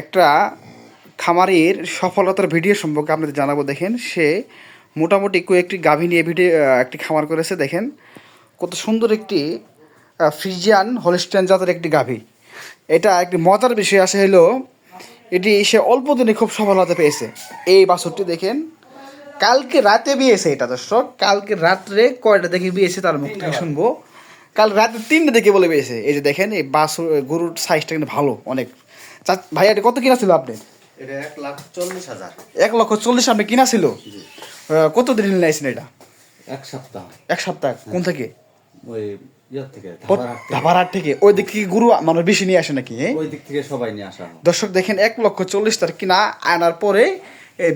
একটা খামারির সফলতার ভিডিও সম্পর্কে আপনাদের জানাবো। দেখেন, সে মোটামুটি কয়েকটি গাভী নিয়ে ভিডিও একটি খামার করেছে। দেখেন কত সুন্দর একটি ফ্রিজিয়ান হলস্টাইন জাতের একটি গাভী। এটা একটি মজার বিষয় আসে হলো, এটি সে অল্প দিনে খুব সফলতা পেয়েছে। এই বাছুরটি দেখেন, কালকে রাতে বিয়েছে। এটা দর্শক, কালকে রাত্রে কয়টা দেখে বিয়েছে তার মুখ থেকে শুনবো। কাল রাতে 3টে দেখে বলে পেয়েছে। এই যে দেখেন, এই বাছুর গরুর সাইজটা কিন্তু ভালো অনেক। ভাইয়া এটা কত কিনা ছিল আপনার? এটা 1,40,000। 1,40,000 আপনি কিনা ছিল? কতদিন নিয়েছেন এটা? এক সপ্তাহ। এক সপ্তাহ। কোন থেকে? ওই ইয়ার থেকে, ধাবারহাট থেকে। ওই দিক থেকে গরু মানুষ বেশি নিয়ে আসে নাকি? ওই দিক থেকে সবাই নিয়ে আসা হয়। দর্শক দেখেন, 1,40,000 কিনা আনার পরে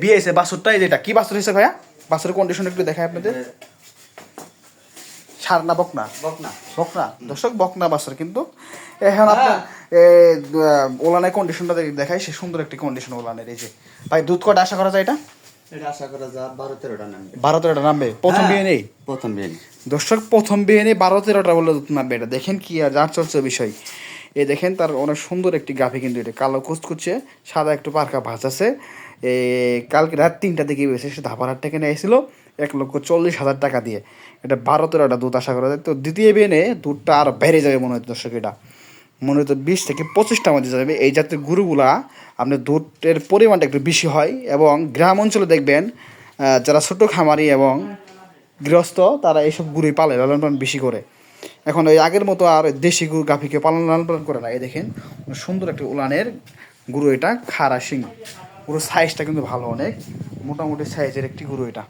বিয়ে হয়েছে বাছুরটা। যেটা কি বাছুর হয়েছে ভাইয়া? বাছুরের কন্ডিশন একটু দেখায় আপনাদের। সার না বকনা? বকনা। বকনা দর্শক, বকনা বাছুর। কিন্তু এখন আপনার ওলানের কন্ডিশনটা দেখায়, সে সুন্দর একটি কন্ডিশন ওলানের। এই যে ভাই, দুধ কটা আশা করা যায় এটা? এটা আশা করা যায় 12-13টা নামবে। 12-13টা নামবে প্রথম বিয়ে নেই? প্রথম বিয়ে। দর্শক, প্রথম বিয়ে নেই, 12-13টা বলে দুধ নামবে। এটা দেখেন কি আর যার চলছে বিষয়। এই দেখেন, তার অনেক সুন্দর একটি গাভী। কিন্তু এটা কালো কুচকুচে, সাদা একটু পার্কা ভাঁজ আছে। কালকে রাত 3টা দিকে বেশি সে ধাপারহাট থেকে নিয়ে এসেছিল 1,40,000 টাকা দিয়ে। এটা 12-13টা দুধ আশা করা যায়। তো দ্বিতীয় বিয়ে নিয়ে দুধটা আরও বেড়ে যাবে মনে হয় দর্শক। এটা মনে হয়তো 20 থেকে 25টার মধ্যে যাবে। এই জাতের গরুগুলা আপনার দুধের পরিমাণটা একটু বেশি হয়। এবং গ্রাম অঞ্চলে দেখবেন যারা ছোটো খামারি এবং গৃহস্থ, তারা এইসব গরুই পালে, লালন পালন বেশি করে। এখন ওই আগের মতো আর দেশি গরু গাভীকে লালন পালন করে না। এই দেখেন সুন্দর একটা উলানের গরু। এটা খাড়া সিং, পুরো সাইজটা কিন্তু ভালো, অনেক মোটামুটি সাইজের একটি গরু এটা।